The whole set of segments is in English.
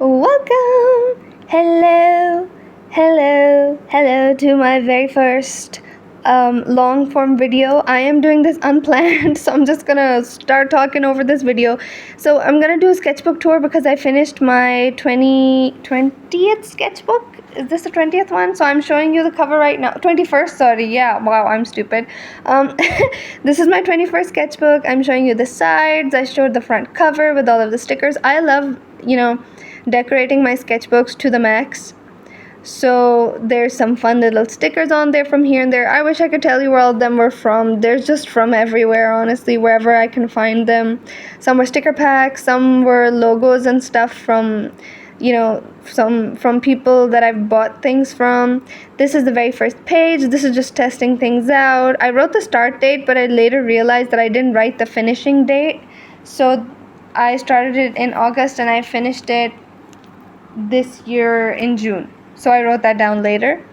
Welcome! Hello to my very first long form video. I am doing this unplanned, so I'm just gonna start talking over this video. So I'm gonna do a sketchbook tour because I finished my 20th sketchbook. Is this the 20th one? So I'm showing you the cover right now. 21st, sorry. Yeah, wow, I'm stupid. This is my 21st sketchbook. I'm showing you the sides. I showed the front cover with all of the stickers. I love, decorating my sketchbooks to the max. So there's some fun little stickers on there from here and there. I wish I could tell you where all of them were from. They're just from everywhere, honestly, wherever I can find them. Some were sticker packs, some were logos and stuff from, some from people that I've bought things from. This is the very first page. This is just testing things out. I wrote the start date, but I later realized that I didn't write the finishing date. So I started it in August and I finished it this year in June. So I wrote that down later.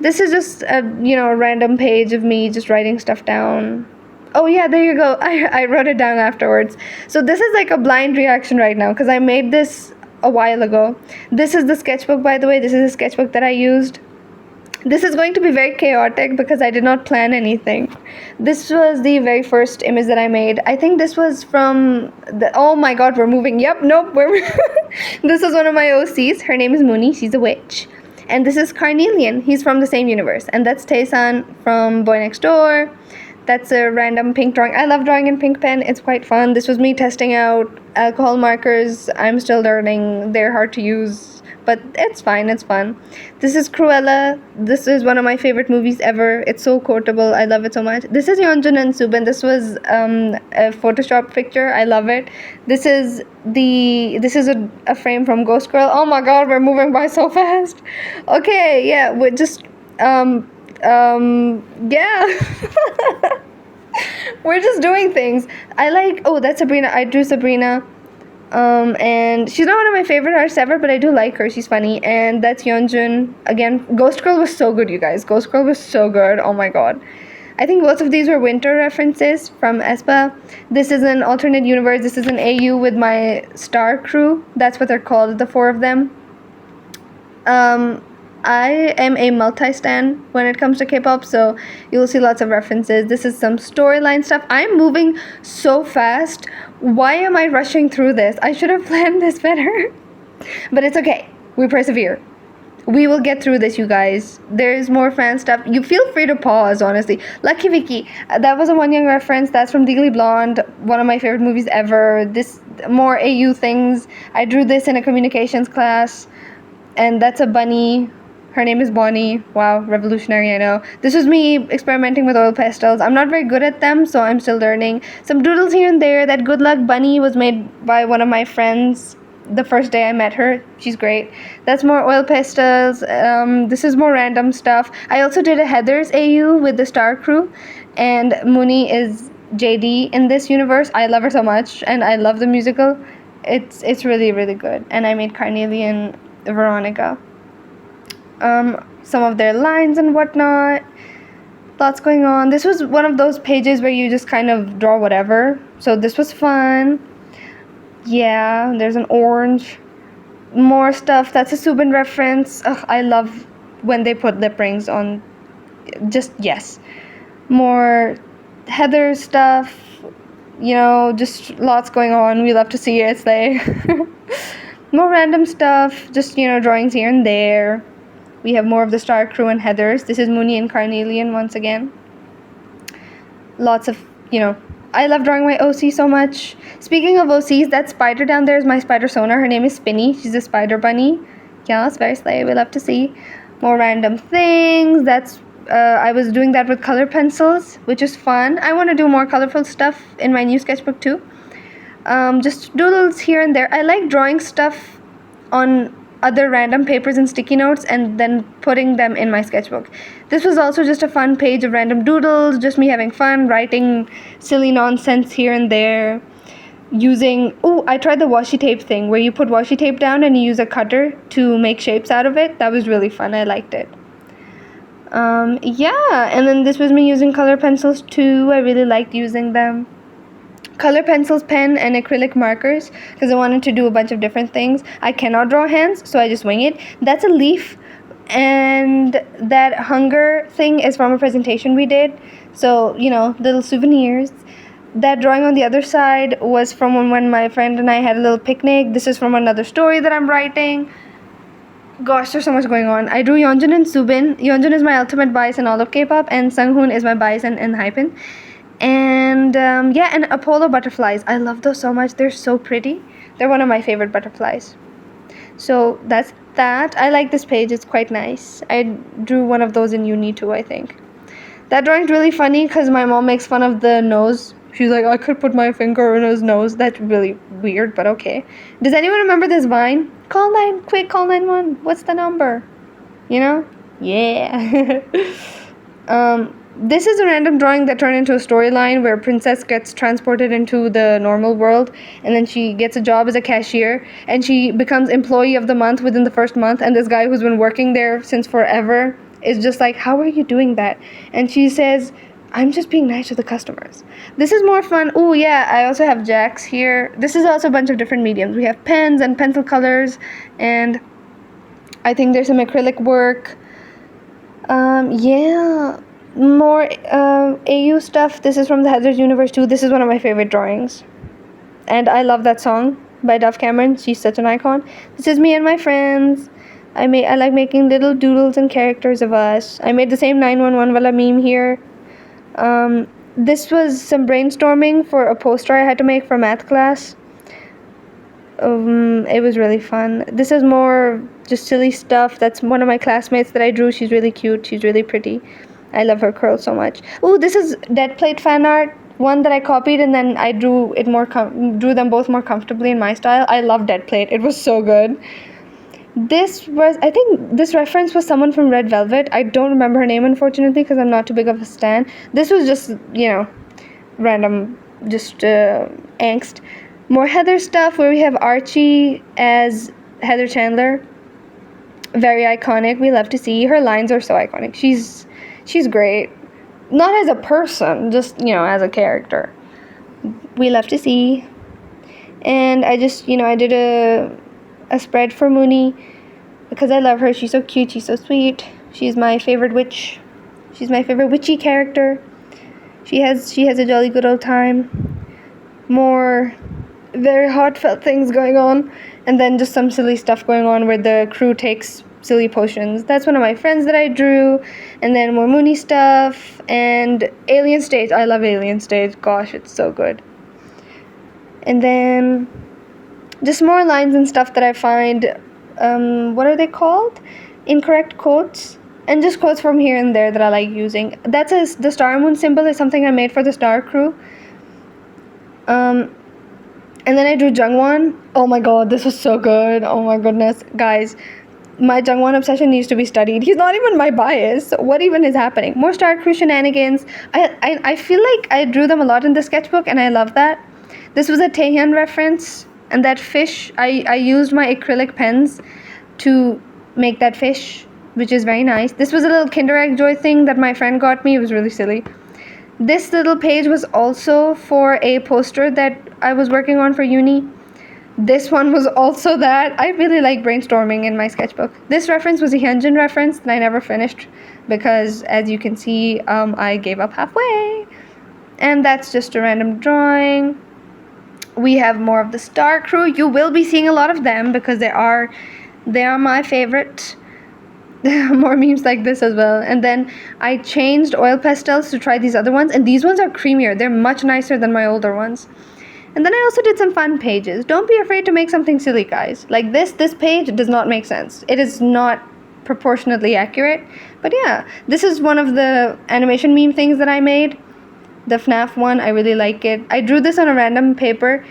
This is just a random page of me just writing stuff down. Oh yeah, there you go. I wrote it down afterwards. So this is like a blind reaction right now because I made this a while ago. This is the sketchbook, by the way. This is a sketchbook that I used. This is going to be very chaotic because I did not plan anything. This was the very first image that I made. I think this was from oh my god, we're moving. Yep, nope, this is one of my OCs. Her name is Mooney. She's a witch. And this is Carnelian. He's from the same universe. And that's Taesan from Boy Next Door. That's a random pink drawing. I love drawing in pink pen. It's quite fun. This was me testing out alcohol markers. I'm still learning. They're hard to use, but it's fine. It's fun. This is Cruella. This is one of my favorite movies ever. It's so quotable. I love it so much. This is Yeonjun and Subin. This was a Photoshop picture. I love it. This is a frame from Ghost Girl. Oh my god, we're moving by so fast. Okay, yeah, we're just yeah. We're just doing things. That's Sabrina. I drew Sabrina. And she's not one of my favorite artists ever, but I do like her. She's funny. And that's Yeonjun. Again, Ghost Girl was so good, you guys. Ghost Girl was so good. Oh my god. I think both of these were winter references from aespa. This is an alternate universe. This is an AU with my star crew. That's what they're called, the four of them. I am a multi-stan when it comes to K-pop, so you'll see lots of references. This is some storyline stuff. I'm moving so fast. Why am I rushing through this? I should have planned this better. But it's okay. We persevere. We will get through this, you guys. There's more fan stuff. You feel free to pause, honestly. Lucky Vicky. That was a One Young reference. That's from Legally Blonde. One of my favorite movies ever. This more AU things. I drew this in a communications class. And that's a bunny. Her name is Bonnie. Wow, revolutionary, I know. This was me experimenting with oil pastels. I'm not very good at them, so I'm still learning. Some doodles here and there. That Good Luck Bunny was made by one of my friends the first day I met her. She's great. That's more oil pastels. This is more random stuff. I also did a Heather's AU with the Star Crew, and Mooney is JD in this universe. I love her so much, and I love the musical. It's really, really good. And I made Carnelian Veronica. Some of their lines and whatnot. Lots going on. This was one of those pages where you just kind of draw whatever. So this was fun. Yeah, there's an orange. More stuff. That's a Subin reference. Ugh, I love when they put lip rings on. Just, yes. More Heather stuff. Just lots going on. We love to see it. It's like more random stuff. Just, drawings here and there. We have more of the Star Crew and Heathers. This is Mooney and Carnelian once again. Lots of, I love drawing my OC so much. Speaking of OCs, that spider down there is my spider Sona. Her name is Spinny. She's a spider bunny. Yeah, it's very slay. We love to see. More random things. I was doing that with color pencils, which is fun. I want to do more colorful stuff in my new sketchbook too. Just doodles here and there. I like drawing stuff on other random papers and sticky notes and then putting them in my sketchbook. This was also just a fun page of random doodles, just me having fun, writing silly nonsense here and there. I tried the washi tape thing where you put washi tape down and you use a cutter to make shapes out of it. That was really fun. I liked it. Yeah, and then this was me using color pencils too. I really liked using them. color pencils, pen, and acrylic markers because I wanted to do a bunch of different things. I cannot draw hands, so I just wing it. That's a leaf, and that hunger thing is from a presentation we did. So, little souvenirs. That drawing on the other side was from when my friend and I had a little picnic. This is from another story that I'm writing. Gosh, there's so much going on. I drew Yeonjun and Subin. Yeonjun is my ultimate bias in all of K-pop, and Sunghoon is my bias in Hypen. And and Apollo butterflies. I love those so much. They're so pretty. They're one of my favorite butterflies. So that's that. I like this page. It's quite nice. I drew one of those in uni too, I think. That drawing's really funny because my mom makes fun of the nose. She's like, I could put my finger in his nose. That's really weird, but okay. Does anyone remember this Vine? Call 911. What's the number? Yeah. This is a random drawing that turned into a storyline where Princess gets transported into the normal world, and then she gets a job as a cashier, and she becomes employee of the month within the first month, and this guy who's been working there since forever is just like, how are you doing that? And she says, I'm just being nice to the customers. This is more fun. Oh yeah, I also have jacks here. This is also a bunch of different mediums. We have pens and pencil colors, and I think there's some acrylic work. More AU stuff. This is from the Heather's Universe too. This is one of my favorite drawings, and I love that song by Dove Cameron. She's such an icon. This is me and my friends. I like making little doodles and characters of us. I made the same 911 wala meme here. This was some brainstorming for a poster I had to make for math class. It was really fun. This is more just silly stuff. That's one of my classmates that I drew. She's really cute. She's really pretty. I love her curls so much. Oh, this is Dead Plate fan art. One that I copied, and then I drew drew them both more comfortably in my style. I love Dead Plate. It was so good. I think this reference was someone from Red Velvet. I don't remember her name, unfortunately, because I'm not too big of a stan. This was just, random, just angst. More Heather stuff where we have Archie as Heather Chandler. Very iconic. We love to see. Her lines are so iconic. She's great. Not as a person, just, as a character. We love to see. And I just, I did a spread for Mooney because I love her. She's so cute. She's so sweet. She's my favorite witch. She's my favorite witchy character. She has a jolly good old time. More very heartfelt things going on, and then just some silly stuff going on where the crew takes silly potions. That's one of my friends that I drew. And then more Mooney stuff and Alien Stage. I love Alien Stage. Gosh, it's so good. And then just more lines and stuff that I find, what are they called? Incorrect quotes. And just quotes from here and there that I like using. The star moon symbol is something I made for the Star Crew. And then I drew Jungwon. Oh my god, this was so good. Oh my goodness. Guys, my Jungwon obsession needs to be studied. He's not even my bias. What even is happening? More Star Crew shenanigans. I feel like I drew them a lot in the sketchbook, and I love that. This was a Taehyun reference. And that fish, I used my acrylic pens to make that fish, which is very nice. This was a little Kinder Egg Joy thing that my friend got me. It was really silly. This little page was also for a poster that I was working on for uni. This one was also that. I really like brainstorming in my sketchbook. This reference was a Hyunjin reference that I never finished because, as you can see, I gave up halfway. And that's just a random drawing. We have more of the Star Crew. You will be seeing a lot of them because they are my favorite. More memes like this as well. And then I changed oil pastels to try these other ones, and these ones are creamier. They're much nicer than my older ones. And then I also did some fun pages. Don't be afraid to make something silly, guys. Like this page does not make sense. It is not proportionately accurate. But yeah, this is one of the animation meme things that I made. The FNAF one, I really like it. I drew this on a random paper,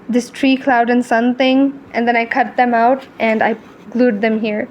this tree, cloud, and sun thing, and then I cut them out and I glued them here.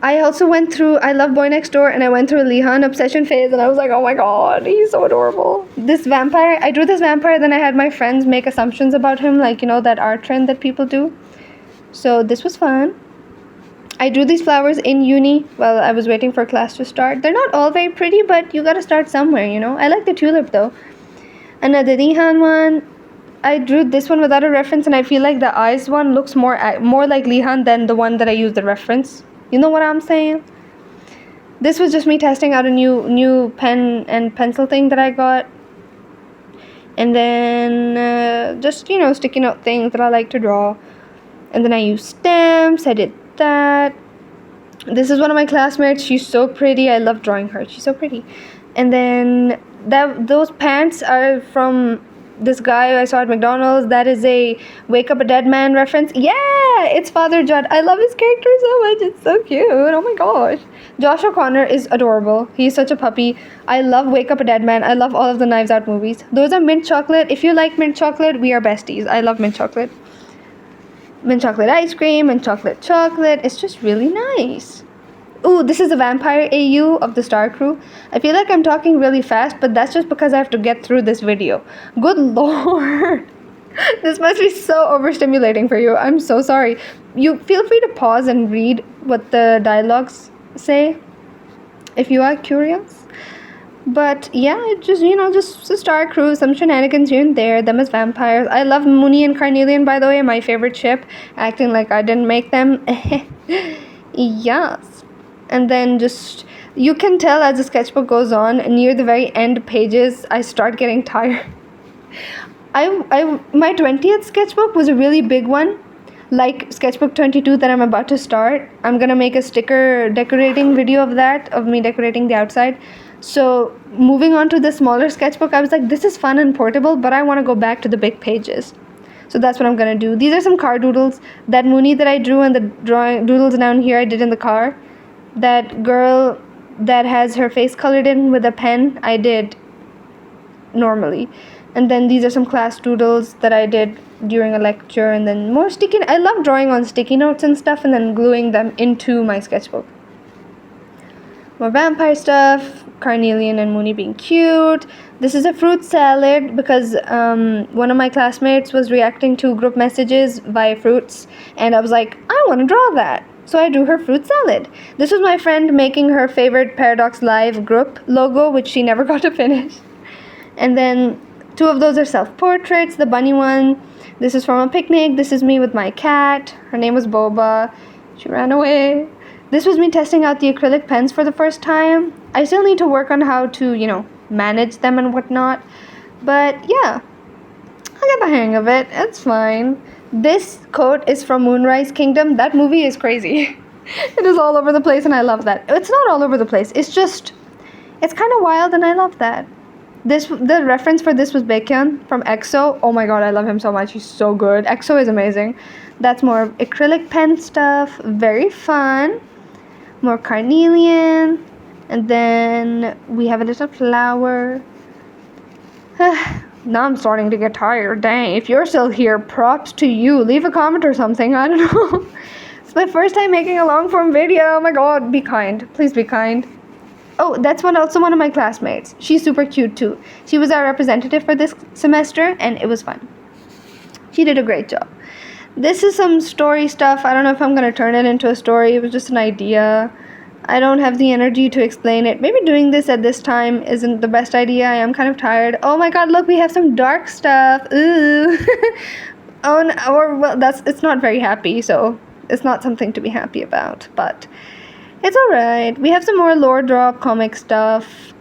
I also went through, I love Boy Next Door, and I went through a Lehan obsession phase, and I was like, oh my god, he's so adorable. This vampire, I drew this vampire, then I had my friends make assumptions about him, like, that art trend that people do. So this was fun. I drew these flowers in uni while I was waiting for class to start. They're not all very pretty, but you gotta start somewhere, I like the tulip though. Another Rihan one. I drew this one without a reference, and I feel like the eyes one looks more like Lihan than the one that I used the reference. You know what I'm saying? This was just me testing out a new pen and pencil thing that I got, and then just sticking out things that I like to draw. And then I used stamps. I did that. This is one of my classmates. She's so pretty. I love drawing her. She's so pretty. And then those pants are from this guy I saw at McDonald's. That is a Wake Up a Dead Man reference. Yeah, it's Father Judd. I love his character so much. It's so cute. Oh my gosh. Josh O'Connor is adorable. He's such a puppy. I love Wake Up a Dead Man. I love all of the Knives Out movies. Those are mint chocolate. If you like mint chocolate, we are besties. I love mint chocolate. Mint chocolate ice cream and chocolate. It's just really nice. Ooh, this is a vampire AU of the Star Crew. I feel like I'm talking really fast, but that's just because I have to get through this video. Good lord. This must be so overstimulating for you. I'm so sorry. You feel free to pause and read what the dialogues say if you are curious. But yeah, just just a Star Crew, some shenanigans here and there, them as vampires. I love Mooney and Carnelian, by the way, my favorite ship, acting like I didn't make them. Yes. And then just, you can tell as the sketchbook goes on, near the very end pages, I start getting tired. My 20th sketchbook was a really big one, like sketchbook 22 that I'm about to start. I'm gonna make a sticker decorating video of that, of me decorating the outside. So moving on to the smaller sketchbook, I was like, this is fun and portable, but I want to go back to the big pages. So that's what I'm gonna do. These are some car doodles. That Mooney that I drew and the drawing doodles down here I did in the car. That girl that has her face colored in with a pen, I did normally. And then these are some class doodles that I did during a lecture, and then more sticky. I love drawing on sticky notes and stuff and then gluing them into my sketchbook. More vampire stuff, Carnelian and Mooney being cute. This is a fruit salad because one of my classmates was reacting to group messages via fruits, and I was like, I want to draw that. So I drew her fruit salad. This was my friend making her favorite Paradox Live group logo, which she never got to finish. And then 2 of those are self-portraits. The bunny one, this is from a picnic. This is me with my cat. Her name was Boba. She ran away. This was me testing out the acrylic pens for the first time. I still need to work on how to, manage them and whatnot. But yeah, I got the hang of it. It's fine. This quote is from Moonrise Kingdom. That movie is crazy. It is all over the place and I love that. It's not all over the place. It's kind of wild and I love that. The reference for this was Baekhyun from EXO. Oh my god, I love him so much. He's so good. EXO is amazing. That's more acrylic pen stuff. Very fun. More Carnelian. And then we have a little flower. Now I'm starting to get tired. Dang, if you're still here, props to you. Leave a comment or something. I don't know. It's my first time making a long form video. Oh my god, be kind. Please be kind. Oh, that's also one of my classmates. She's super cute too. She was our representative for this semester and it was fun. She did a great job. This is some story stuff. I don't know if I'm going to turn it into a story. It was just an idea. I don't have the energy to explain it. Maybe doing this at this time isn't the best idea. I am kind of tired. Oh my god, look, we have some dark stuff. Ooh. It's not very happy, so it's not something to be happy about, but it's alright. We have some more lore drop comic stuff.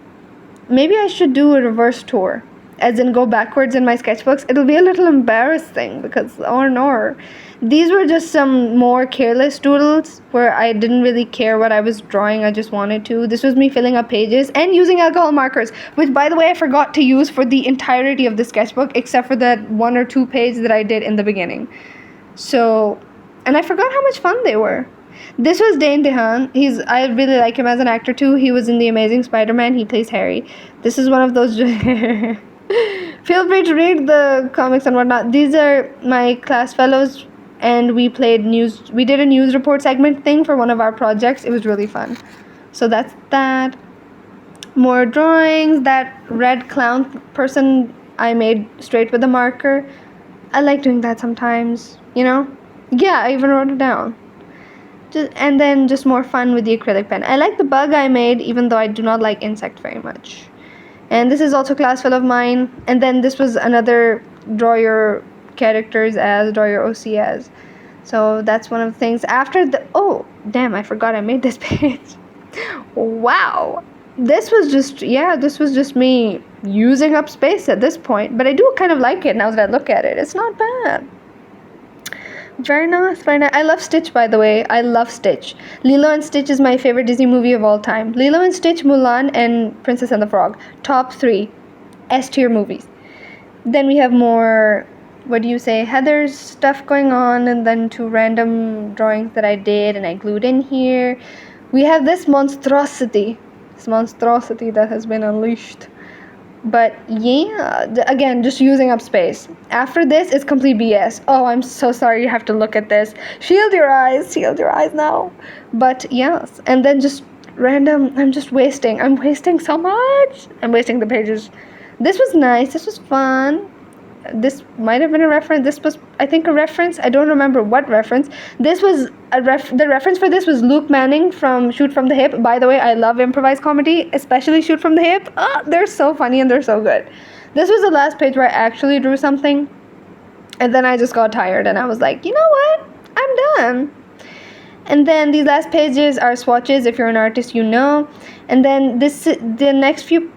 Maybe I should do a reverse tour, as in go backwards in my sketchbooks. It'll be a little embarrassing because, oh no. These were just some more careless doodles where I didn't really care what I was drawing. I just wanted to. This was me filling up pages and using alcohol markers, which, by the way, I forgot to use for the entirety of the sketchbook except for that 1 or 2 pages that I did in the beginning. So, and I forgot how much fun they were. This was Dane DeHaan. I really like him as an actor too. He was in The Amazing Spider-Man. He plays Harry. This is one of those... Feel free to read the comics and whatnot. These are my class fellows, and we did a news report segment thing for one of our projects. It was really fun. So that's that. More drawings. That red clown person I made straight with a marker. I like doing that sometimes, Yeah, I even wrote it down. And then just more fun with the acrylic pen. I like the bug I made, even though I do not like insect very much. And this is also class full of mine. And then this was another draw your characters as, draw your OC as. So that's one of the things. After the, oh damn, I forgot I made this page. Wow, this was just me using up space at this point, but I do kind of like it now that I look at it. It's not bad. Very nice, very nice. I love Stitch, by the way. I love Stitch. Lilo and Stitch is my favorite Disney movie of all time. Lilo and Stitch, Mulan, and Princess and the Frog. Top 3 S tier movies. Then we have more, what do you say, Heather's stuff going on, and then 2 random drawings that I did and I glued in here. We have this monstrosity that has been unleashed. But yeah, again, just using up space. After this is complete BS. Oh, I'm so sorry you have to look at this. Shield your eyes now. But yes, and then just random, I'm wasting so much. I'm wasting the pages. This was nice, this was fun. This might have been a reference. This was, I think, a reference. I don't remember what reference. This was the reference for this was Luke Manning from Shoot from the Hip. By the way, I love improvised comedy, especially Shoot from the Hip. They're so funny and they're so good. This was the last page where I actually drew something, and then I just got tired and I was like, you know what? I'm done. And then these last pages are swatches. If you're an artist, you know. And then the next few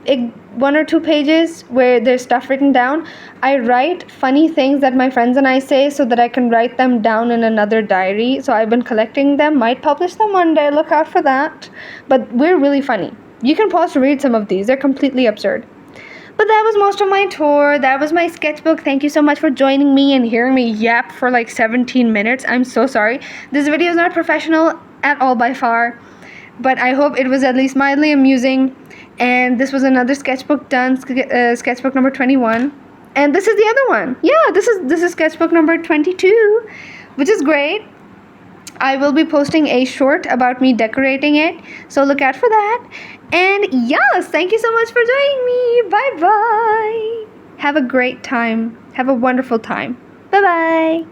1 or 2 pages where there's stuff written down, I write funny things that my friends and I say so that I can write them down in another diary. So I've been collecting them. Might publish them one day. Look out for that. But we're really funny. You can pause to read some of these. They're completely absurd. But that was most of my tour. That was my sketchbook. Thank you so much for joining me and hearing me yap for like 17 minutes. I'm so sorry. This video is not professional at all by far, but I hope it was at least mildly amusing. And this was another sketchbook done, sketchbook number 21. And this is the other one. Yeah, this is sketchbook number 22, which is great. I will be posting a short about me decorating it, so look out for that. And yes, thank you so much for joining me. Bye bye. Have a great time. Have a wonderful time. Bye bye.